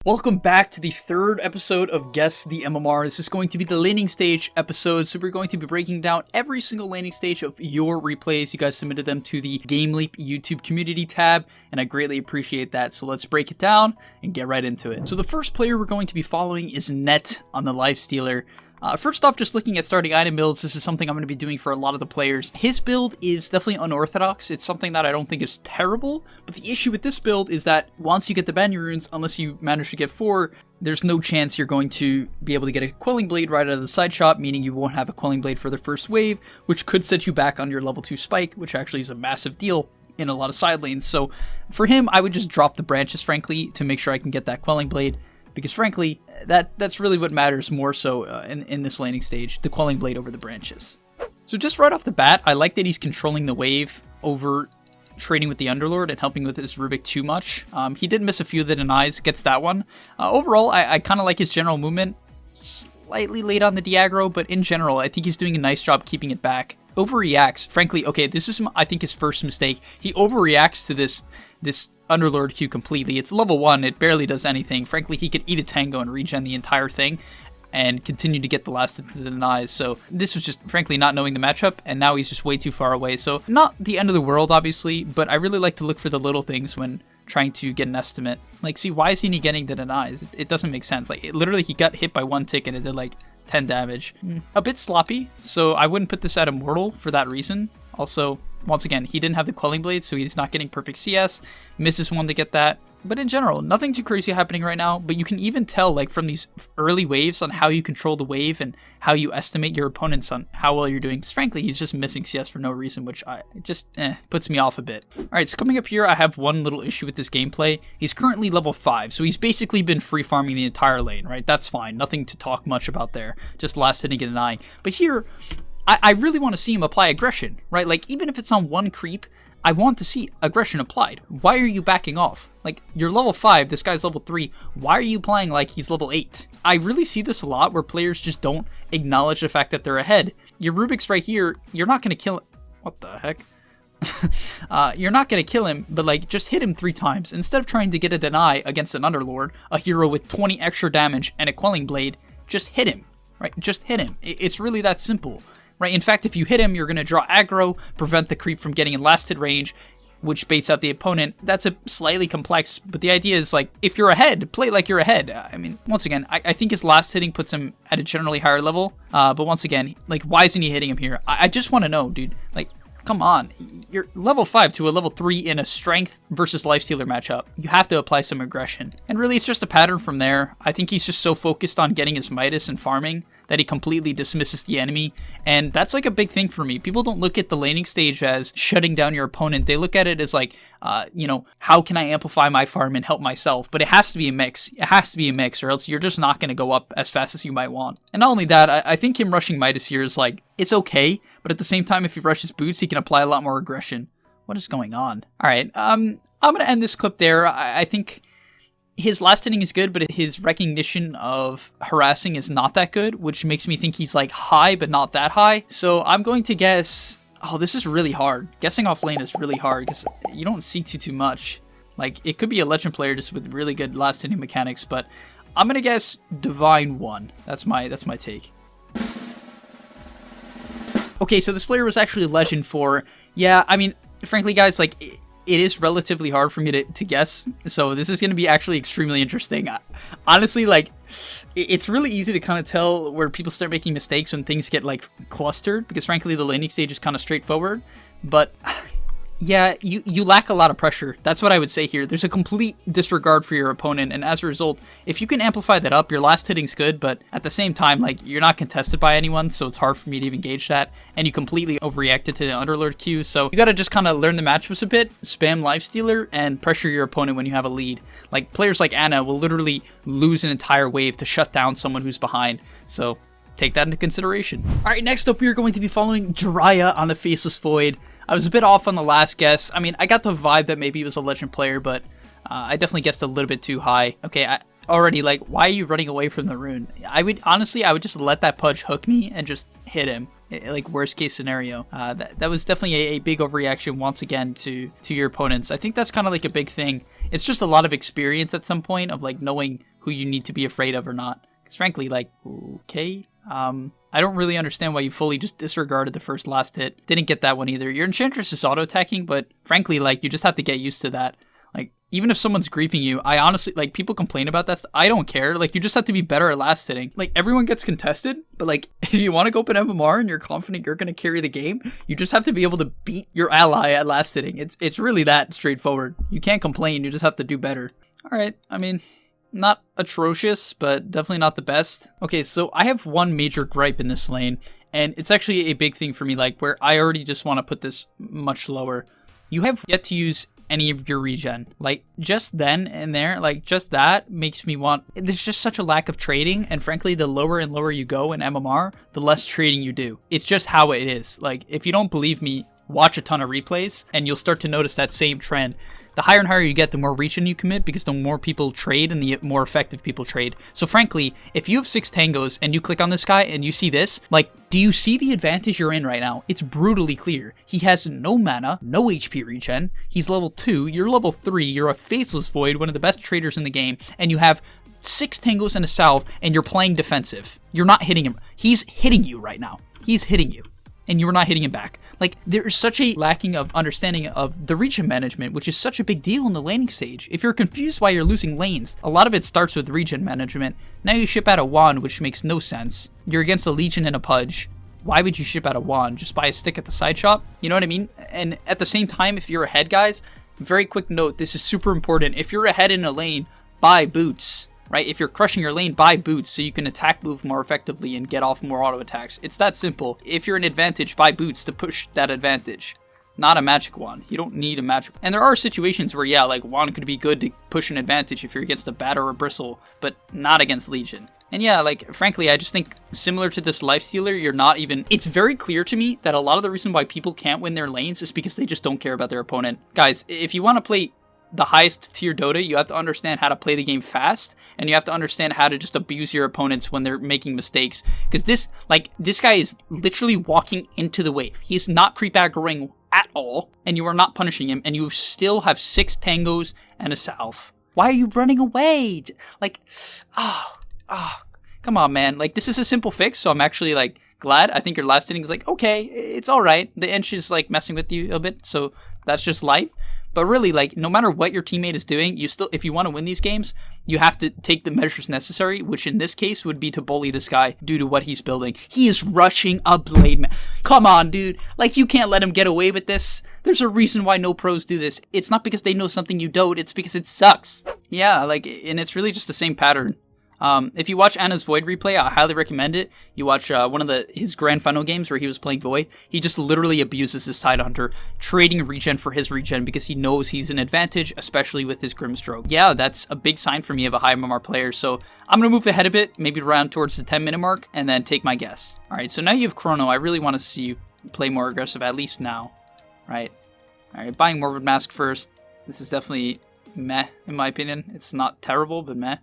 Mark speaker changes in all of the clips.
Speaker 1: Welcome back to the third episode of Guess the MMR. This is going to be the laning stage episode, so we're going to be breaking down every single laning stage of your replays. You guys submitted them to the gameleap YouTube community tab, and I greatly appreciate that. So let's break it down and get right into it. So the first player we're going to be following is Net on the Lifestealer. First off, just looking at starting item builds, this is something I'm going to be doing for a lot of the players. His build is definitely unorthodox. It's something that I don't think is terrible, but the issue with this build is that once you get the banner runes, unless you manage to get 4, there's no chance you're going to be able to get a Quelling Blade right out of the side shot, meaning you won't have a Quelling Blade for the first wave, which could set you back on your level 2 spike, which actually is a massive deal in a lot of side lanes. So for him, I would just drop the branches, frankly, to make sure I can get that Quelling Blade. Because frankly, that's really what matters more so in this laning stage, the Quelling Blade over the branches. So just right off the bat, I like that he's controlling the wave over trading with the Underlord and helping with his Rubik too much. He did miss a few of the denies, gets that one. Overall, I kind of like his general movement. Slightly late on the Diagro, but in general, I think he's doing a nice job keeping it back. Overreacts, frankly, okay, this is, I think, his first mistake. He overreacts to this Underlord Q completely. It's level 1, it barely does anything. Frankly, he could eat a tango and regen the entire thing and continue to get the last hits of the denies. So this was just, frankly, not knowing the matchup, and now he's just way too far away. So not the end of the world, obviously, but I really like to look for the little things when trying to get an estimate. Like, see, why isn't he getting the denies? It doesn't make sense. Like, literally, he got hit by 1 tick and it did like 10 damage. A bit sloppy, so I wouldn't put this at Immortal for that reason. Also, once again, he didn't have the Quelling Blade, so he's not getting perfect CS. Misses one to get that. But in general, nothing too crazy happening right now, but you can even tell, like, from these early waves on how you control the wave and how you estimate your opponents on how well you're doing. Because frankly, he's just missing CS for no reason, which puts me off a bit. Alright, so coming up here, I have one little issue with this gameplay. He's currently level 5, so he's basically been free farming the entire lane, right? That's fine. Nothing to talk much about there. Just last hitting and denying. But here, I really want to see him apply aggression, right? Like, even if it's on one creep, I want to see aggression applied. Why are you backing off? Like, you're level 5, this guy's level 3. Why are you playing like he's level 8? I really see this a lot where players just don't acknowledge the fact that they're ahead. Your Rubik's right here, you're not going to kill him. What the heck? You're not going to kill him, but like, just hit him 3 times. Instead of trying to get a deny against an Underlord, a hero with 20 extra damage and a Quelling Blade, just hit him, right? Just hit him. It's really that simple. Right, in fact, if you hit him, you're going to draw aggro, prevent the creep from getting in last hit range, which baits out the opponent. That's a slightly complex, but the idea is, like, if you're ahead, play like you're ahead. I mean, once again, I think his last hitting puts him at a generally higher level, but once again, like, why isn't he hitting him here? I just want to know, dude. Like, come on. You're level 5 to a level 3 in a strength versus lifestealer matchup. You have to apply some aggression. And really, it's just a pattern from there. I think he's just so focused on getting his Midas and farming that he completely dismisses the enemy, and that's like a big thing for me. People don't look at the laning stage as shutting down your opponent. They look at it as like, how can I amplify my farm and help myself? But it has to be a mix. It has to be a mix, or else you're just not going to go up as fast as you might want. And not only that, I think him rushing Midas here is like, it's okay, but at the same time, if he rushes boots, he can apply a lot more aggression. What is going on? All right, I'm going to end this clip there. I think his last hitting is good, but his recognition of harassing is not that good, which makes me think he's like high, but not that high. So I'm going to guess, oh, this is really hard. Guessing off lane is really hard because you don't see too much. Like, it could be a legend player just with really good last hitting mechanics, but I'm going to guess Divine 1. That's my take. Okay, so this player was actually a legend for, yeah, I mean, frankly, guys, like, it is relatively hard for me to guess, so this is going to be actually extremely interesting. Honestly, like, it's really easy to kind of tell where people start making mistakes when things get, like, clustered, because frankly, the laning stage is kind of straightforward, but yeah, you lack a lot of pressure. That's what I would say here. There's a complete disregard for your opponent, and as a result, if you can amplify that up, your last hitting's good, but at the same time, like, you're not contested by anyone, so it's hard for me to even gauge that, and you completely overreacted to the Underlord Q, so you gotta just kind of learn the matchups a bit, spam Lifestealer, and pressure your opponent when you have a lead. Like, players like Ana will literally lose an entire wave to shut down someone who's behind, so take that into consideration. Alright, next up, we are going to be following Jiraiya on the Faceless Void. I was a bit off on the last guess. I mean, I got the vibe that maybe he was a legend player, but I definitely guessed a little bit too high. Okay, already, like, why are you running away from the rune? Honestly, I would just let that Pudge hook me and just hit him. Like, worst case scenario. That was definitely a big overreaction once again to your opponents. I think that's kind of like a big thing It's just a lot of experience at some point of like knowing who you need to be afraid of or not. Because frankly, like, okay, I don't really understand why you fully just disregarded the first last hit. Didn't get that one either. Your Enchantress is auto-attacking, but frankly, like, you just have to get used to that. Like, even if someone's griefing you, I honestly, like, people complain about that stuff. I don't care. Like, you just have to be better at last hitting. Like, everyone gets contested, but like, if you want to go up an MMR and you're confident you're going to carry the game, you just have to be able to beat your ally at last hitting. It's really that straightforward. You can't complain. You just have to do better. All right. I mean, not atrocious, but definitely not the best. Okay, so I have one major gripe in this lane, and it's actually a big thing for me, like, where I already just want to put this much lower. You have yet to use any of your regen. Like, just then and there, like, just that makes me want... There's just such a lack of trading, and frankly, the lower and lower you go in MMR, the less trading you do. It's just how it is. Like, if you don't believe me, watch a ton of replays, and you'll start to notice that same trend. The higher and higher you get, the more regen you commit, because the more people trade and the more effective people trade. So frankly, if you have 6 tangos and you click on this guy and you see this, like, do you see the advantage you're in right now? It's brutally clear. He has no mana, no HP regen, he's level 2, you're level 3, you're a Faceless Void, one of the best traders in the game, and you have 6 tangos and a salve, and you're playing defensive. You're not hitting him. He's hitting you right now. He's hitting you. And you're not hitting him back. Like, there's such a lacking of understanding of the regen management, which is such a big deal in the laning stage. If you're confused why you're losing lanes, a lot of it starts with regen management. Now you ship out a wand, which makes no sense. You're against a Legion and a Pudge. Why would you ship out a wand? Just buy a stick at the side shop? You know what I mean? And at the same time, if you're ahead, guys, very quick note, this is super important. If you're ahead in a lane, buy boots. Right? If you're crushing your lane, buy boots so you can attack move more effectively and get off more auto attacks. It's that simple. If you're an advantage, buy boots to push that advantage. Not a magic wand. You don't need a magic. And there are situations where, yeah, like wand could be good to push an advantage if you're against a bat or a bristle, but not against Legion. And yeah, like, frankly, I just think similar to this lifestealer, you're not even... It's very clear to me that a lot of the reason why people can't win their lanes is because they just don't care about their opponent. Guys, if you want to play the highest tier Dota, you have to understand how to play the game fast, and you have to understand how to just abuse your opponents when they're making mistakes. Because this guy is literally walking into the wave. He's not creep aggroing at all, and you are not punishing him, and you still have 6 tangos and a salve. Why are you running away? Like, come on, man. Like, this is a simple fix, so I'm actually, like, glad. I think your last inning is like, okay, it's alright. The inch is, like, messing with you a bit, so that's just life. But really, like, no matter what your teammate is doing, you still, if you want to win these games, you have to take the measures necessary, which in this case would be to bully this guy due to what he's building. He is rushing a blade man. Come on, dude. Like, you can't let him get away with this. There's a reason why no pros do this. It's not because they know something you don't. It's because it sucks. Yeah, like, and it's really just the same pattern. If you watch Anna's Void replay, I highly recommend it. You watch one of his grand final games where he was playing Void. He just literally abuses his Tidehunter, trading regen for his regen because he knows he's an advantage, especially with his Grimstroke. Yeah, that's a big sign for me of a high MMR player, so I'm going to move ahead a bit, maybe around towards the 10-minute mark, and then take my guess. Alright, so now you have Chrono. I really want to see you play more aggressive, at least now. Right? Alright, buying Morbid Mask first. This is definitely meh, in my opinion. It's not terrible, but meh.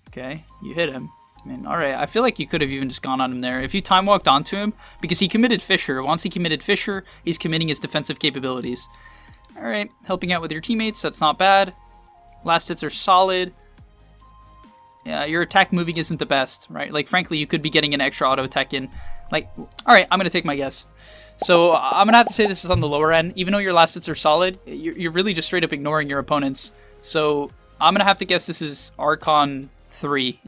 Speaker 1: Okay, you hit him. I mean, alright, I feel like you could have even just gone on him there. If you time walked onto him, because he committed Fissure. Once he committed Fissure, he's committing his defensive capabilities. Alright, helping out with your teammates, that's not bad. Last hits are solid. Yeah, your attack moving isn't the best, right? Like, frankly, you could be getting an extra auto attack in. Like, alright, I'm going to take my guess. So, I'm going to have to say this is on the lower end. Even though your last hits are solid, you're really just straight up ignoring your opponents. So, I'm going to have to guess this is Archon 3.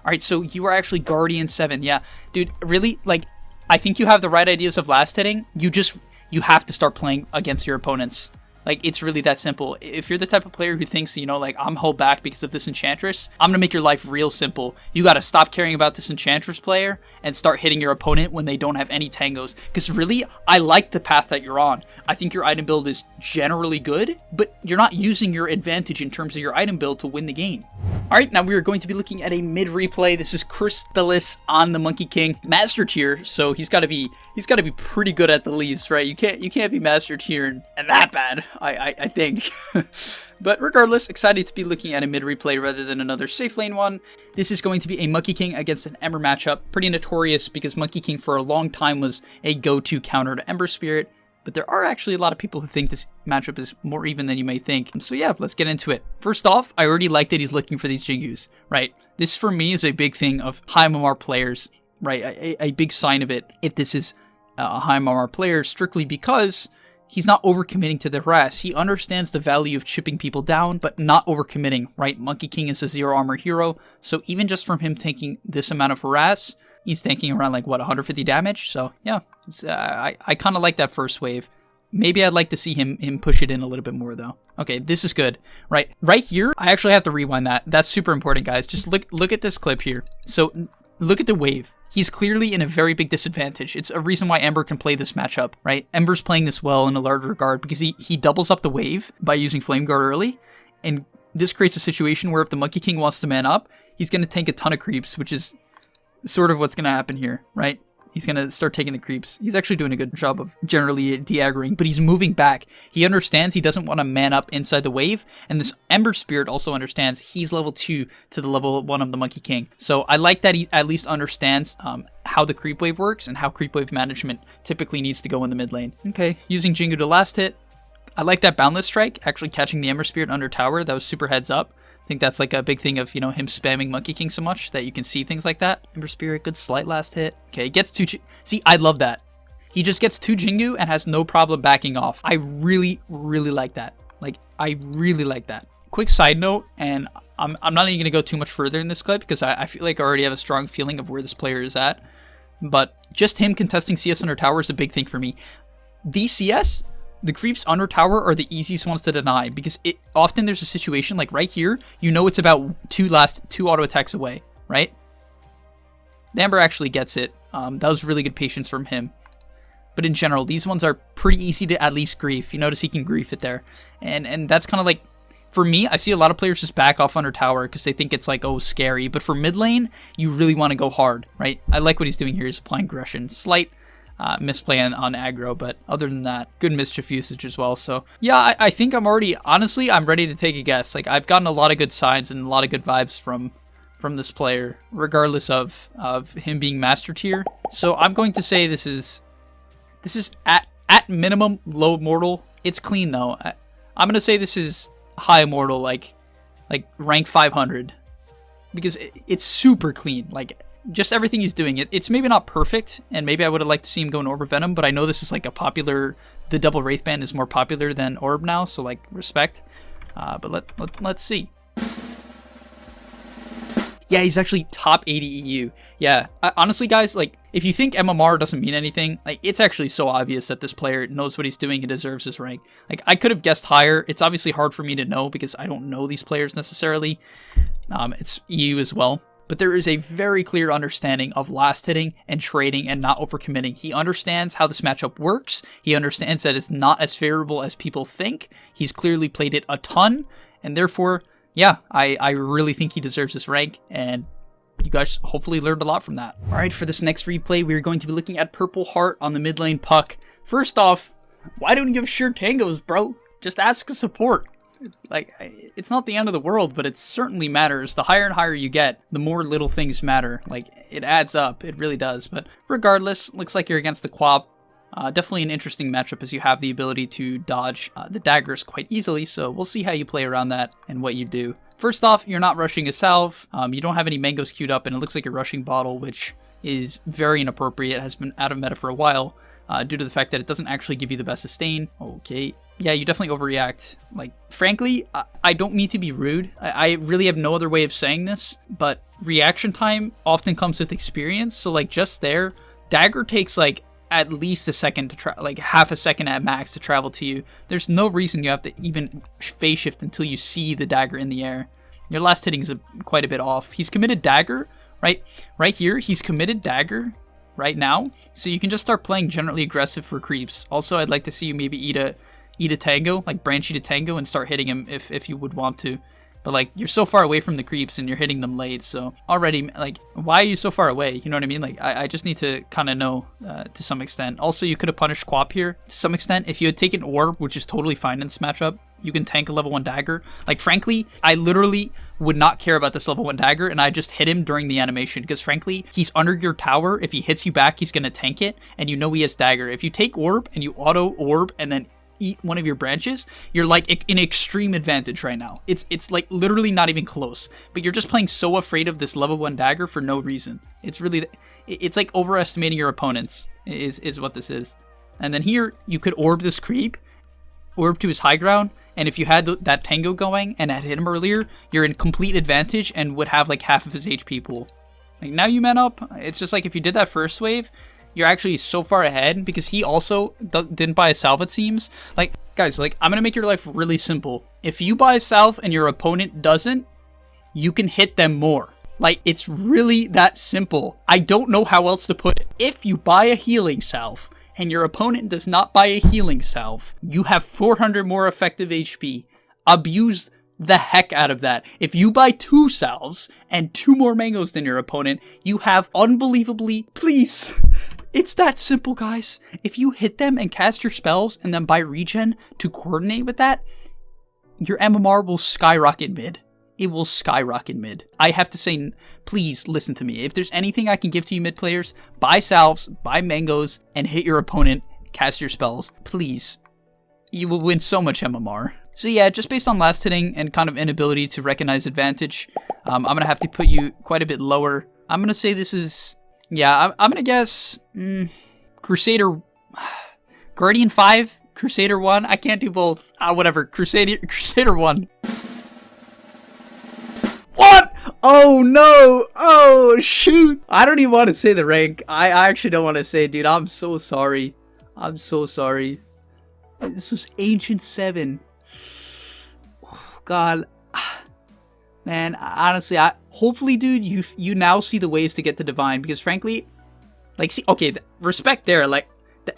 Speaker 1: Alright, so you are actually Guardian 7. Yeah, dude, really, like, I think you have the right ideas of last hitting. You have to start playing against your opponents. Like, it's really that simple. If you're the type of player who thinks, you know, like, I'm held back because of this Enchantress, I'm gonna make your life real simple. You gotta stop caring about this Enchantress player and start hitting your opponent when they don't have any tangos. Because really, I like the path that you're on. I think your item build is generally good, but you're not using your advantage in terms of your item build to win the game. Alright, now we are going to be looking at a mid replay. This is Crystallis on the Monkey King. Master tier, so he's gotta be pretty good at the least, right? You can't be master tier and that bad. I think. But regardless, excited to be looking at a mid replay rather than another safe lane one. This is going to be a Monkey King against an Ember matchup. Pretty notorious because Monkey King for a long time was a go-to counter to Ember Spirit. but there are actually a lot of people who think this matchup is more even than you may think. So yeah, let's get into it. First off, I already like that he's looking for these Jingus, right? This for me is a big thing of high MMR players, right? A big sign of it if this is a high MMR player, strictly because he's not overcommitting to the harass. He understands the value of chipping people down, but not overcommitting, right? Monkey King is a 0 armor hero, so even just from him taking this amount of harass, he's tanking around like, what, 150 damage? So yeah, I kind of like that first wave. Maybe I'd like to see him push it in a little bit more though. Okay, this is good, right? Right here, I actually have to rewind that. That's super important, guys. Just look at this clip here. So look at the wave. He's clearly in a very big disadvantage. It's a reason why Ember can play this matchup, right? Ember's playing this well in a large regard because he doubles up the wave by using Flame Guard early, and this creates a situation where if the Monkey King wants to man up, he's going to tank a ton of creeps, which is sort of what's going to happen here, right? He's going to start taking the creeps. He's actually doing a good job of generally de-aggroing, but he's moving back. He understands he doesn't want to man up inside the wave, and this Ember Spirit also understands he's level 2 to the level 1 of the Monkey King. So I like that he at least understands how the creep wave works and how creep wave management typically needs to go in the mid lane. Okay, using Jingu to last hit. I like that Boundless Strike, actually catching the Ember Spirit under tower. That was super heads up. I think that's like a big thing of, you know, him spamming Monkey King so much that you can see things like that. Ember Spirit, good slight last hit. Okay, gets 2... See, I love that. He just gets 2 Jingu and has no problem backing off. I really, really like that. Like, I really like that. Quick side note, and I'm not even going to go too much further in this clip because I feel like I already have a strong feeling of where this player is at. But just him contesting CS under tower is a big thing for me. These CS... The creeps under tower are the easiest ones to deny because often there's a situation like right here, you know it's about 2 auto attacks away, right? The Ember actually gets it. That was really good patience from him. But in general, these ones are pretty easy to at least grief. You notice he can grief it there. And that's kind of like, for me, I see a lot of players just back off under tower because they think it's like, oh, scary. But for mid lane, you really want to go hard, right? I like what he's doing here. He's applying aggression. Slight misplay on aggro, but other than that, good mischief usage as well. So yeah, I think I'm already, honestly, I'm ready to take a guess. Like, I've gotten a lot of good signs and a lot of good vibes from this player, regardless of him being master tier. So I'm going to say this is at minimum low mortal. It's clean though. I'm gonna say this is high mortal, like rank 500, because it's super clean. Like, just everything he's doing, it's maybe not perfect, and maybe I would have liked to see him go in Orb of Venom, but I know this is like a popular, the double Wraith Band is more popular than Orb now, so like, respect. But let's see. Yeah, he's actually top 80 EU. Yeah, honestly guys, like, if you think MMR doesn't mean anything, like, it's actually so obvious that this player knows what he's doing and deserves his rank. Like, I could have guessed higher. It's obviously hard for me to know because I don't know these players necessarily. It's EU as well. But there is a very clear understanding of last hitting and trading and not overcommitting. He understands how this matchup works. He understands that it's not as favorable as people think. He's clearly played it a ton, and therefore, yeah, I really think he deserves this rank, and you guys hopefully learned a lot from that. All right, for this next replay, we're going to be looking at Purple Heart on the mid lane puck. First off, why don't you give sure tangos, bro? Just ask a support. Like, it's not the end of the world, but it certainly matters. The higher and higher you get, the more little things matter. Like, it adds up. It really does. But regardless, looks like you're against the Quap. Definitely an interesting matchup as you have the ability to dodge the daggers quite easily, so we'll see how you play around that and what you do. First off, you're not rushing a salve. You don't have any mangoes queued up, and it looks like you're rushing bottle, which is very inappropriate. It has been out of meta for a while due to the fact that it doesn't actually give you the best sustain. Okay. Yeah, you definitely overreact. Like, frankly, I don't mean to be rude. I really have no other way of saying this, but reaction time often comes with experience. So, like, just there, dagger takes, like, at least a second to like half a second at max to travel to you. There's no reason you have to even phase shift until you see the dagger in the air. Your last hitting is quite a bit off. He's committed dagger, right here. He's committed dagger right now, so you can just start playing generally aggressive for creeps. Also, I'd like to see you maybe eat a tango, like branch eat a tango and start hitting him if you would want to. But, like, you're so far away from the creeps and you're hitting them late, so already, like, why are you so far away? You know what I mean? Like, I just need to kind of know to some extent. Also, you could have punished Quap here to some extent. If you had taken Orb, which is totally fine in this matchup, you can tank a level 1 dagger. Like, frankly, I literally would not care about this level 1 dagger, and I just hit him during the animation, because frankly, he's under your tower. If he hits you back, he's going to tank it, and you know he has dagger. If you take orb, and you auto orb, and then eat one of your branches, you're like in extreme advantage right now. It's like literally not even close, but you're just playing so afraid of this level 1 dagger for no reason. It's really, it's like overestimating your opponents is what this is. And then here, you could orb this creep, orb to his high ground, and if you had that tango going and had hit him earlier, you're in complete advantage and would have like half of his HP pool. Like now you man up, it's just like if you did that first wave, you're actually so far ahead, because he also didn't buy a salve, it seems. Like, guys, like, I'm gonna make your life really simple. If you buy a salve and your opponent doesn't, you can hit them more. Like, it's really that simple. I don't know how else to put it. If you buy a healing salve and your opponent does not buy a healing salve, you have 400 more effective HP. Abuse the heck out of that. If you buy 2 salves and 2 more mangoes than your opponent, you have unbelievably, please, it's that simple, guys. If you hit them and cast your spells and then buy regen to coordinate with that, your MMR will skyrocket mid. It will skyrocket mid. I have to say, please listen to me. If there's anything I can give to you mid players, buy salves, buy mangoes, and hit your opponent, cast your spells. Please. You will win so much MMR. So yeah, just based on last hitting and kind of inability to recognize advantage, I'm going to have to put you quite a bit lower. I'm going to say this is, yeah, I'm going to guess Crusader, Guardian 5, Crusader 1. I can't do both. Whatever, Crusader 1. What? Oh no! Oh shoot! I don't even want to say the rank. I actually don't want to say it, dude. I'm so sorry. I'm so sorry. This was Ancient 7. Oh, God. Man, honestly, hopefully, dude, you now see the ways to get to Divine, because frankly, like, see, okay, respect there, like,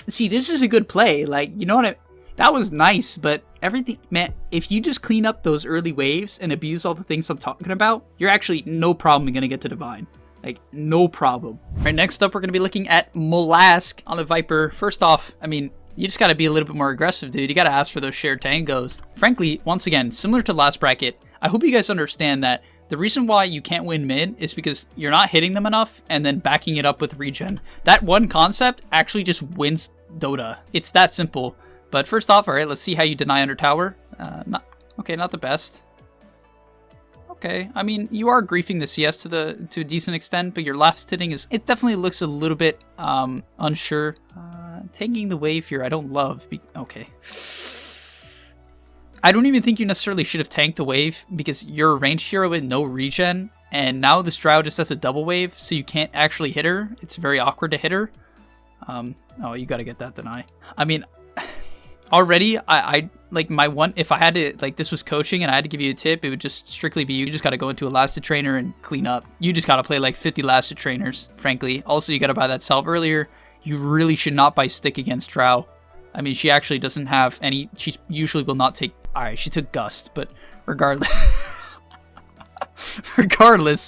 Speaker 1: see, this is a good play, like, you know what that was nice, but everything, man, if you just clean up those early waves and abuse all the things I'm talking about, you're actually no problem gonna get to Divine. Like, no problem. All right, next up, we're gonna be looking at Molask on the Viper. First off, I mean, you just gotta be a little bit more aggressive, dude. You gotta ask for those shared tangos. Frankly, once again, similar to last bracket, I hope you guys understand that the reason why you can't win mid is because you're not hitting them enough and then backing it up with regen. That one concept actually just wins Dota. It's that simple. But first off, all right, let's see how you deny under tower. Not the best. Okay, I mean, you are griefing the CS to a decent extent, but your last hitting it definitely looks a little bit unsure. Taking the wave here, I don't love. Okay. I don't even think you necessarily should have tanked the wave, because you're a ranged hero with no regen, and now this Drow just has a double wave, so you can't actually hit her. It's very awkward to hit her. Oh, you gotta get that deny. I mean, already, I like my one, if I had to, like, this was coaching and I had to give you a tip, it would just strictly be you just gotta go into a Lasted Trainer and clean up. You just gotta play like 50 Lasted Trainers, frankly. Also, you gotta buy that salve earlier. You really should not buy stick against Drow. I mean, she actually doesn't have any, she usually will not take, alright, she took Gust, but regardless,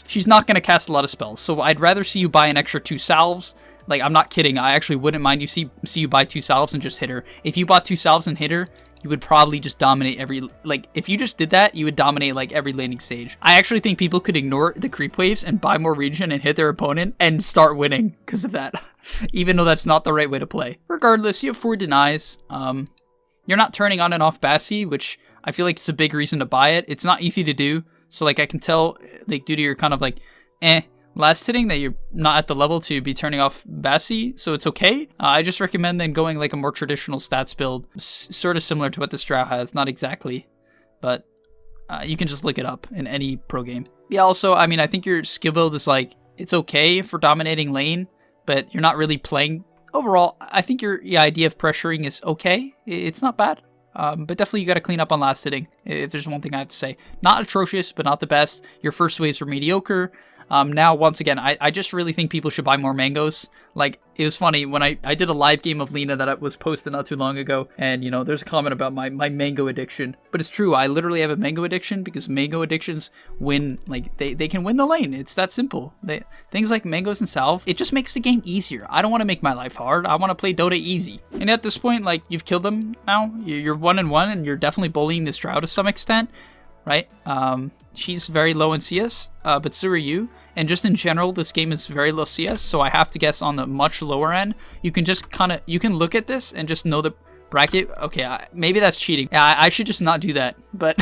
Speaker 1: she's not gonna cast a lot of spells. So I'd rather see you buy an extra 2 salves. Like, I'm not kidding. I actually wouldn't mind you see you buy 2 salves and just hit her. If you bought 2 salves and hit her, you would probably just dominate every, like, if you just did that, you would dominate, like, every laning stage. I actually think people could ignore the creep waves and buy more regen and hit their opponent and start winning because of that. Even though that's not the right way to play. Regardless, you have 4 denies. You're not turning on and off Bassi, which I feel like it's a big reason to buy it. It's not easy to do. So, like, I can tell, like, due to your kind of, like, last hitting that you're not at the level to be turning off Bassi, so it's okay. I just recommend then going like a more traditional stats build, sort of similar to what this Drow has, not exactly, but you can just look it up in any pro game. Yeah, also, I mean, I think your skill build is like, it's okay for dominating lane, but you're not really playing. Overall, I think your idea of pressuring is okay. It's not bad. But definitely you got to clean up on last hitting, if there's one thing I have to say. Not atrocious, but not the best. Your first waves were mediocre. Now, once again, I just really think people should buy more mangoes. Like, it was funny, when I did a live game of Lena that was posted not too long ago, and, you know, there's a comment about my mango addiction. But it's true, I literally have a mango addiction, because mango addictions win, like, they can win the lane. It's that simple. Things like mangoes and salve, it just makes the game easier. I don't want to make my life hard. I want to play Dota easy. And at this point, like, you've killed them now. You're 1-1, and you're definitely bullying this Drow to some extent. right? She's very low in CS, but so are you. And just in general, this game is very low CS, so I have to guess on the much lower end. You can just you can look at this and just know the bracket. Okay, maybe that's cheating. Yeah, I should just not do that. But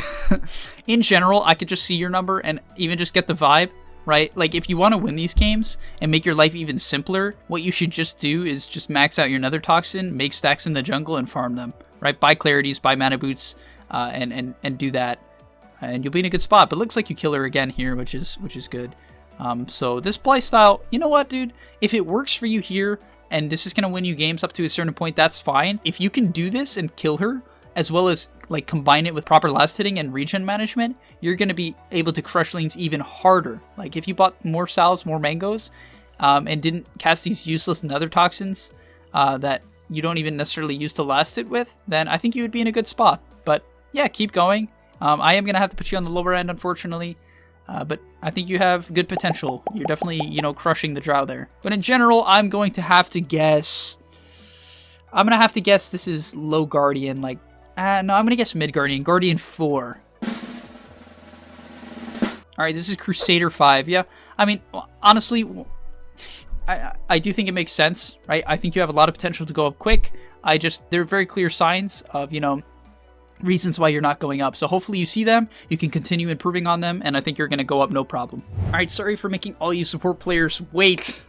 Speaker 1: in general, I could just see your number and even just get the vibe, right? Like, if you want to win these games and make your life even simpler, what you should just do is just max out your nether toxin, make stacks in the jungle, and farm them, right? Buy clarities, buy mana boots, and do that, and you'll be in a good spot. But it looks like you kill her again here, which is good. So this playstyle, you know what, dude? If it works for you here, and this is going to win you games up to a certain point, that's fine. If you can do this and kill her, as well as like combine it with proper last hitting and regen management, you're going to be able to crush lanes even harder. Like, if you bought more salves, more mangoes, and didn't cast these useless nether toxins that you don't even necessarily use to last it with, then I think you would be in a good spot. But yeah, keep going. I am going to have to put you on the lower end, unfortunately. But I think you have good potential. You're definitely, you know, crushing the drow there. But in general, I'm going to have to guess... this is low Guardian, like... no, I'm going to guess mid Guardian. Guardian 4. Alright, this is Crusader 5. Yeah, I mean, honestly, I do think it makes sense, right? I think you have a lot of potential to go up quick. There are very clear signs of, you know, reasons why you're not going up. So hopefully you see them, you can continue improving on them, and I think you're going to go up no problem. Alright, sorry for making all you support players wait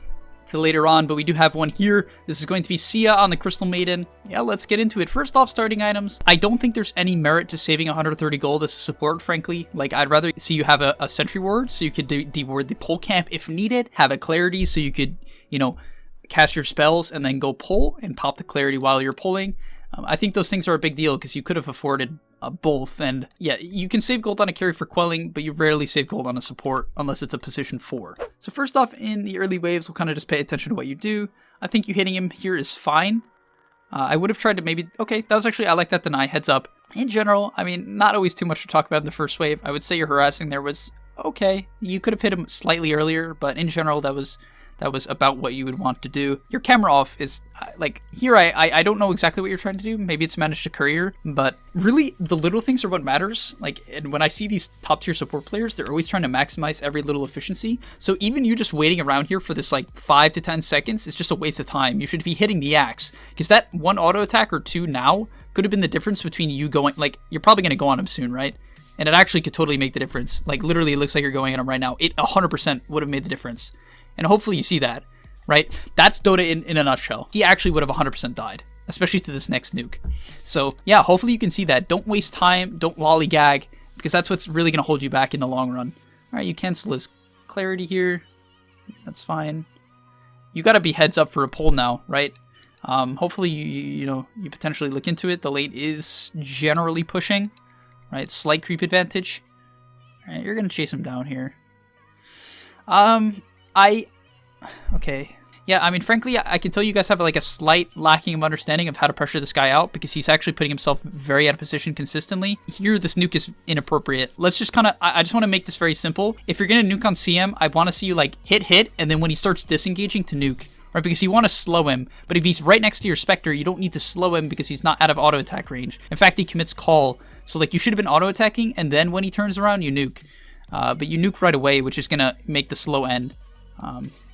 Speaker 1: till later on, but we do have one here. This is going to be Sia on the Crystal Maiden. Yeah, let's get into it. First off, starting items. I don't think there's any merit to saving 130 gold as a support, frankly. Like, I'd rather see you have a sentry ward, so you could deward the pole camp if needed, have a clarity, so you could, you know, cast your spells and then go pull and pop the clarity while you're pulling. I think those things are a big deal because you could have afforded both. And yeah, you can save gold on a carry for quelling, but you rarely save gold on a support unless it's a position 4. So first off, in the early waves, we'll kind of just pay attention to what you do. I think you hitting him here is fine. I would have tried to maybe... Okay, that was actually... I like that deny. Heads up. In general, I mean, not always too much to talk about in the first wave. I would say your harassing there was okay. You could have hit him slightly earlier, but in general, that was about what you would want to do. Your camera off is, like, here I don't know exactly what you're trying to do. Maybe it's managed to courier, but really, the little things are what matters. Like, and when I see these top-tier support players, they're always trying to maximize every little efficiency. So even you just waiting around here for this, like, 5 to 10 seconds is just a waste of time. You should be hitting the axe, because that 1 auto attack or 2 now could have been the difference between you going, like, you're probably going to go on him soon, right? And it actually could totally make the difference. Like, literally, it looks like you're going at him right now. It 100% would have made the difference. And hopefully you see that, right? That's Dota in a nutshell. He actually would have 100% died, especially to this next nuke. So yeah, hopefully you can see that. Don't waste time, don't lollygag, because that's what's really going to hold you back in the long run. All right, you cancel his clarity here. That's fine. You got to be heads up for a pull now, right? Hopefully you potentially look into it. The lane is generally pushing, right? Slight creep advantage. All right, you're going to chase him down here. Okay. Yeah, I mean, frankly, I can tell you guys have like a slight lacking of understanding of how to pressure this guy out because he's actually putting himself very out of position consistently. Here, this nuke is inappropriate. Let's just kind of, I just want to make this very simple. If you're going to nuke on CM, I want to see you like hit, and then when he starts disengaging to nuke, right? Because you want to slow him. But if he's right next to your Spectre, you don't need to slow him because he's not out of auto attack range. In fact, he commits call. So like you should have been auto attacking, and then when he turns around, you nuke. But you nuke right away, which is going to make the slow end.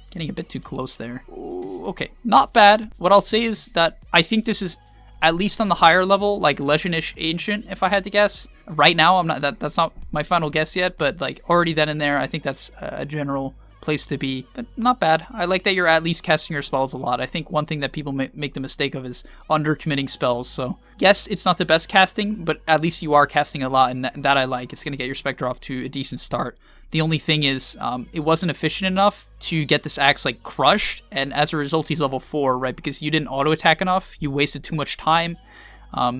Speaker 1: Getting a bit too close there. Ooh, okay, not bad. What I'll say is that I think this is at least on the higher level, like Legend-ish Ancient, if I had to guess. Right now, I'm not. That's not my final guess yet, but like already then and there, I think that's a general place to be. But not bad. I like that you're at least casting your spells a lot. I think one thing that people make the mistake of is under-committing spells. So yes, it's not the best casting, but at least you are casting a lot, and that I like. It's going to get your Spectre off to a decent start. The only thing is, it wasn't efficient enough to get this axe, like, crushed, and as a result, he's level 4, right? Because you didn't auto-attack enough, you wasted too much time,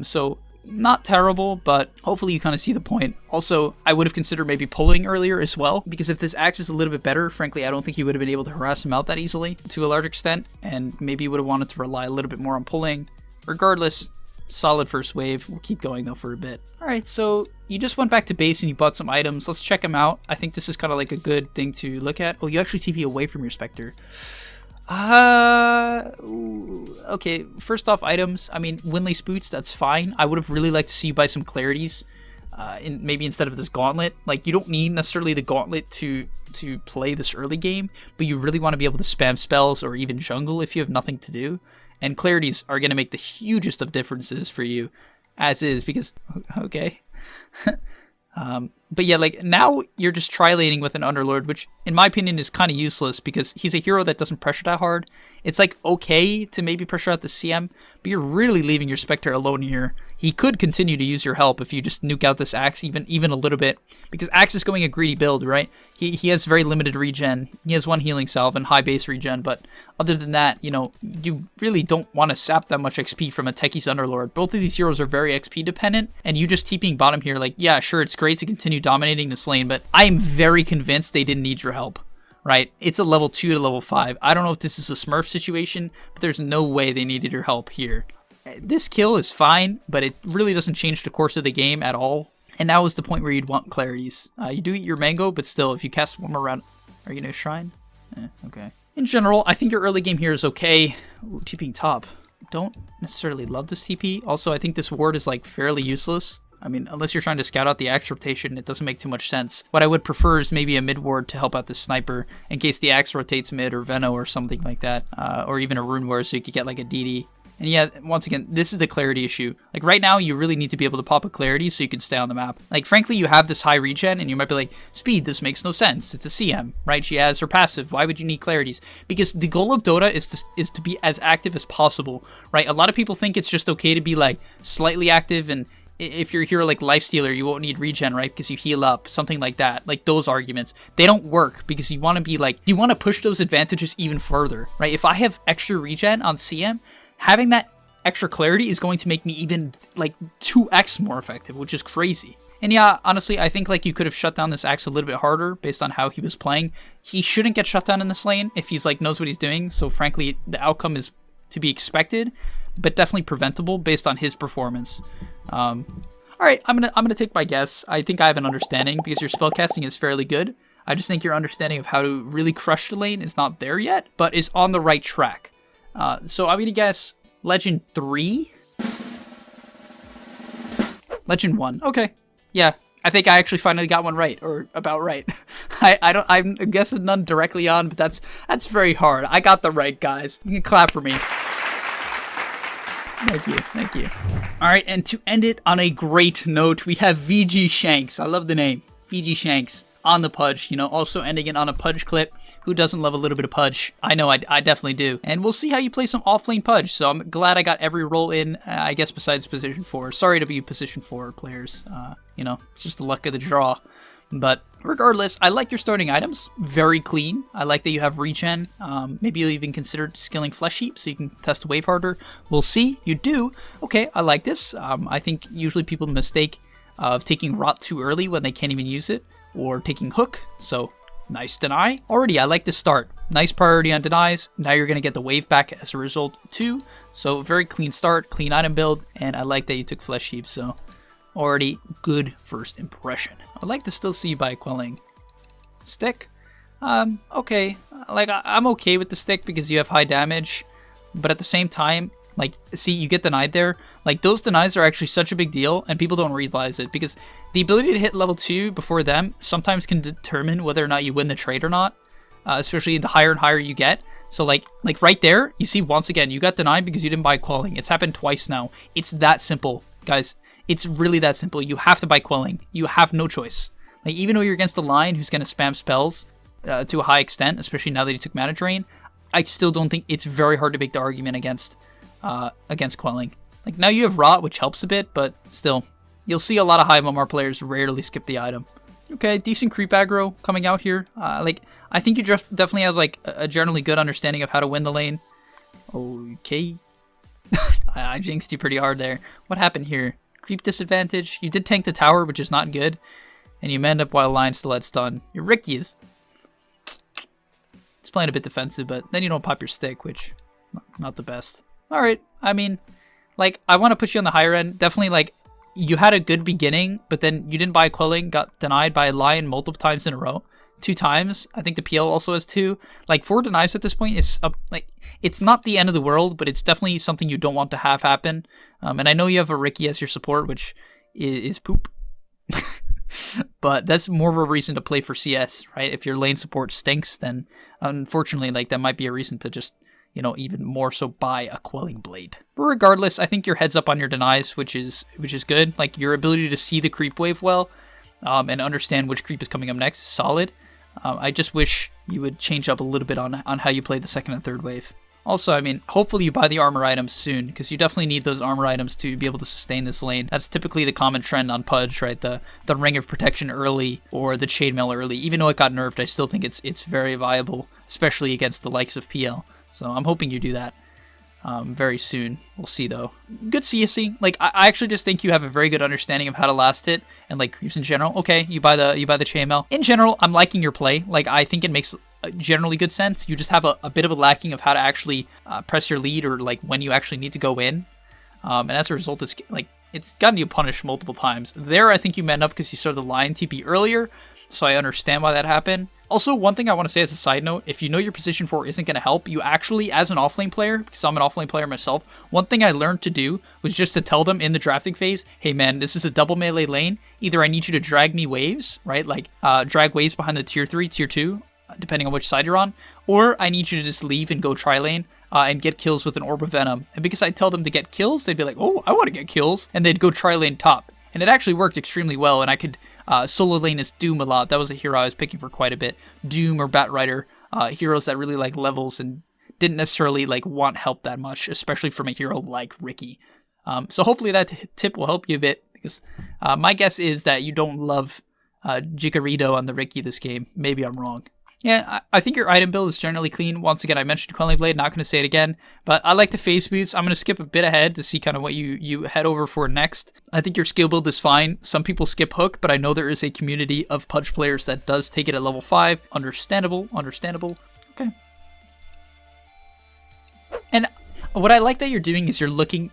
Speaker 1: so not terrible, but hopefully you kind of see the point. Also, I would have considered maybe pulling earlier as well, because if this axe is a little bit better, frankly, I don't think you would have been able to harass him out that easily, to a large extent, and maybe you would have wanted to rely a little bit more on pulling. Regardless, solid first wave. We'll keep going though for a bit. Alright, so you just went back to base and you bought some items. Let's check them out. I think this is kind of like a good thing to look at. Oh, you actually TP away from your Spectre. Okay, first off items. I mean, Winley Spoots, that's fine. I would have really liked to see you buy some clarities. maybe instead of this gauntlet. Like, you don't need necessarily the gauntlet to play this early game, but you really want to be able to spam spells or even jungle if you have nothing to do. And clarities are going to make the hugest of differences for you, as is, because, okay. But yeah, like, now you're just tri-laning with an Underlord, which in my opinion is kind of useless because he's a hero that doesn't pressure that hard. It's like okay to maybe pressure out the CM, but you're really leaving your Spectre alone here. He could continue to use your help if you just nuke out this Axe even a little bit, because Axe is going a greedy build, right? He has very limited regen. He has 1 healing salve and high base regen, but other than that, you know, you really don't want to sap that much XP from a Techie's Underlord. Both of these heroes are very XP dependent, and you just TPing bottom here, like, yeah, sure, it's great to continue dominating this lane, but I am very convinced they didn't need your help. Right? It's a level 2 to level 5. I don't know if this is a Smurf situation, but there's no way they needed your help here. This kill is fine, but it really doesn't change the course of the game at all. And now is the point where you'd want clarities. You do eat your mango, but still, if you cast one more round... Are you going to shrine? Okay. In general, I think your early game here is okay. Ooh, TPing top. Don't necessarily love this TP. Also, I think this ward is like fairly useless. I mean, unless you're trying to scout out the Axe rotation, it doesn't make too much sense. What I would prefer is maybe a mid ward to help out the sniper in case the Axe rotates mid or Veno or something like that. Or even a rune ward so you could get like a DD. And yeah, once again, this is the clarity issue. Like right now, you really need to be able to pop a clarity so you can stay on the map. Like frankly, you have this high regen and you might be like, Speed, this makes no sense. It's a CM, right? She has her passive. Why would you need clarities? Because the goal of Dota is to be as active as possible, right? A lot of people think it's just okay to be like slightly active, and if you're a hero like Lifestealer, you won't need regen, right? Because you heal up, something like that. Like those arguments, they don't work because you want to be like, you want to push those advantages even further, right? If I have extra regen on CM, having that extra clarity is going to make me even like 2x more effective, which is crazy. And yeah, honestly, I think like you could have shut down this Axe a little bit harder based on how he was playing. He shouldn't get shut down in this lane if he's like knows what he's doing. So frankly, the outcome is to be expected, but definitely preventable based on his performance. All right, I'm gonna take my guess. I think I have an understanding because your spellcasting is fairly good. I just think your understanding of how to really crush the lane is not there yet, but is on the right track. So I'm gonna guess Legend 3? Legend 1. Okay. Yeah, I think I actually finally got one right, or about right. I'm guessing none directly on, but that's very hard. I got the right, guys. You can clap for me. Thank you. All right, and to end it on a great note, we have VG Shanks. I love the name, VG Shanks, on the Pudge. You know, also ending it on a Pudge clip. Who doesn't love a little bit of Pudge? I know I definitely do. And we'll see how you play some offlane Pudge. So I'm glad I got every role in, I guess, besides position 4. Sorry to be position 4 players. You know, it's just the luck of the draw. But regardless, I like your starting items. Very clean. I like that you have regen. Maybe you'll even consider skilling Flesh Heap so you can test Wave harder. We'll see. You do. Okay, I like this. I think usually people mistake of taking Rot too early when they can't even use it, or taking Hook. So nice deny. Already, I like this start. Nice priority on denies. Now you're going to get the wave back as a result too. So very clean start, clean item build, and I like that you took Flesh Heap. So already good first impression. I'd like to still see you by quelling. Stick? Okay. Like, I'm okay with the stick because you have high damage, but at the same time, like, see, you get denied there. Like, those denies are actually such a big deal, and people don't realize it, because the ability to hit level 2 before them sometimes can determine whether or not you win the trade or not, especially the higher and higher you get. So, like right there, you see, once again, you got denied because you didn't buy quelling. It's happened twice now. It's that simple, guys. It's really that simple. You have to buy quelling. You have no choice. Like, even though you're against a line who's going to spam spells to a high extent, especially now that you took mana drain, I still don't think it's very hard to make the argument against quelling. Like, now you have Rot, which helps a bit, but still, you'll see a lot of high MMR players rarely skip the item. Okay, decent creep aggro coming out here. Like, I think you definitely have like a generally good understanding of how to win the lane. Okay. I jinxed you pretty hard there. What happened here? Creep disadvantage. You did tank the tower, which is not good. And you manned up while line still had stun. Your Ricky is... It's playing a bit defensive, but then you don't pop your stick, which... Not the best. Alright, I mean... Like, I want to put you on the higher end. Definitely, like, you had a good beginning, but then you didn't buy quelling, got denied by a lion multiple times in a row. 2 times. I think the PL also has 2. Like, 4 denies at this point is like, it's not the end of the world, but it's definitely something you don't want to have happen. And I know you have a Ricky as your support, which is poop. But that's more of a reason to play for CS, right? If your lane support stinks, then unfortunately, like, that might be a reason to just, you know, even more so buy a Quelling Blade. But regardless, I think your heads up on your denies, which is good. Like, your ability to see the creep wave well, and understand which creep is coming up next is solid. I just wish you would change up a little bit on how you play the second and third wave. Also, I mean, hopefully you buy the armor items soon, because you definitely need those armor items to be able to sustain this lane. That's typically the common trend on Pudge, right? The Ring of Protection early, or the Chainmail early. Even though it got nerfed, I still think it's very viable, especially against the likes of PL. So I'm hoping you do that very soon. We'll see, though. Good CSing. Like, I actually just think you have a very good understanding of how to last hit and, like, creeps in general. Okay, you buy the Chainmail. In general, I'm liking your play. Like, I think it makes generally good sense. You just have a bit of a lacking of how to actually press your lead, or like when you actually need to go in. And as a result, it's gotten you punished multiple times. There, I think you met up because you started the Lion TP earlier, so I understand why that happened. Also, one thing I want to say as a side note, if you know your position 4 isn't going to help, you actually, as an offlane player, because I'm an offlane player myself, one thing I learned to do was just to tell them in the drafting phase, hey man, this is a double melee lane. Either I need you to drag me waves, right? Like, drag waves behind the tier 3, tier 2, depending on which side you're on, or I need you to just leave and go tri-lane and get kills with an Orb of Venom. And because I tell them to get kills, they'd be like, oh, I want to get kills, and they'd go tri-lane top. And it actually worked extremely well, and I could solo lane as Doom a lot. That was a hero I was picking for quite a bit. Doom or Batrider, heroes that really like levels and didn't necessarily like want help that much, especially from a hero like Ricky. So hopefully that tip will help you a bit, because my guess is that you don't love Jigarito on the Ricky this game. Maybe I'm wrong. Yeah, I think your item build is generally clean. Once again, I mentioned Quelling Blade, not going to say it again, but I like the face boots. I'm going to skip a bit ahead to see kind of what you head over for next. I think your skill build is fine. Some people skip hook, but I know there is a community of Pudge players that does take it at level 5. Understandable. Okay. And what I like that you're doing is you're looking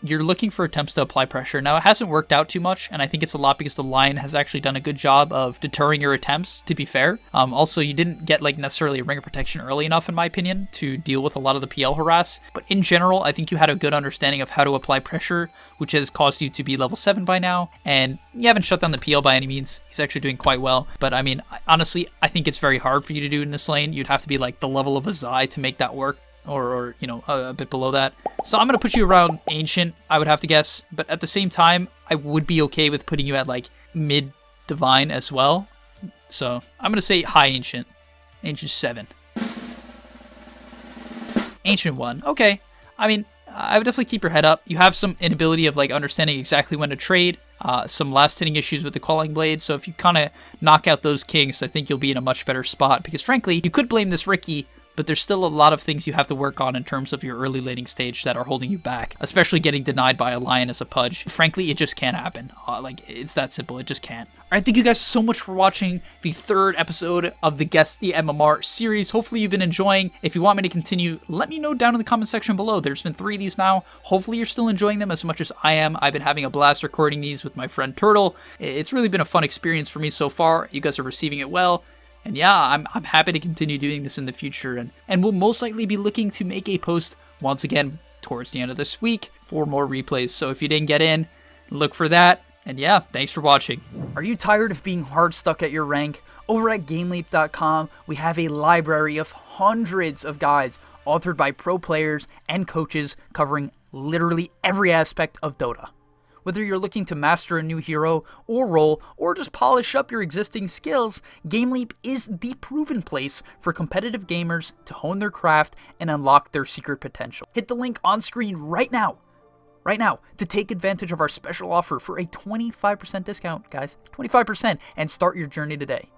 Speaker 1: for attempts to apply pressure. Now, it hasn't worked out too much, and I think it's a lot because the Lion has actually done a good job of deterring your attempts, to be fair. Also, you didn't get like necessarily a Ring of Protection early enough, in my opinion, to deal with a lot of the PL harass. But in general, I think you had a good understanding of how to apply pressure, which has caused you to be level 7 by now. And you haven't shut down the PL by any means. He's actually doing quite well. But I mean, honestly, I think it's very hard for you to do in this lane. You'd have to be like the level of a Zai to make that work. Or you know, a bit below that. So I'm going to put you around Ancient, I would have to guess. But at the same time, I would be okay with putting you at like mid Divine as well. So I'm going to say high Ancient. Ancient 7. Ancient 1. Okay. I mean, I would definitely keep your head up. You have some inability of like understanding exactly when to trade. Some last hitting issues with the Quelling Blade. So if you kind of knock out those kinks, I think you'll be in a much better spot. Because frankly, you could blame this Ricky, but there's still a lot of things you have to work on in terms of your early laning stage that are holding you back, especially getting denied by a Lion as a Pudge. Frankly, it just can't happen. Like, it's that simple. It just can't. All right, thank you guys so much for watching the 3rd episode of the Guess the MMR series. Hopefully you've been enjoying. If you want me to continue, let me know down in the comment section below. There's been 3 of these now. Hopefully you're still enjoying them as much as I am. I've been having a blast recording these with my friend Turtle. It's really been a fun experience for me so far. You guys are receiving it well. And yeah, I'm happy to continue doing this in the future, and we'll most likely be looking to make a post once again towards the end of this week for more replays. So if you didn't get in, look for that. And yeah, thanks for watching. Are you tired of being hard stuck at your rank? Over at gameleap.com, we have a library of hundreds of guides authored by pro players and coaches covering literally every aspect of Dota. Whether you're looking to master a new hero or role, or just polish up your existing skills, GameLeap is the proven place for competitive gamers to hone their craft and unlock their secret potential. Hit the link on screen right now, to take advantage of our special offer for a 25% discount, guys, 25%, and start your journey today.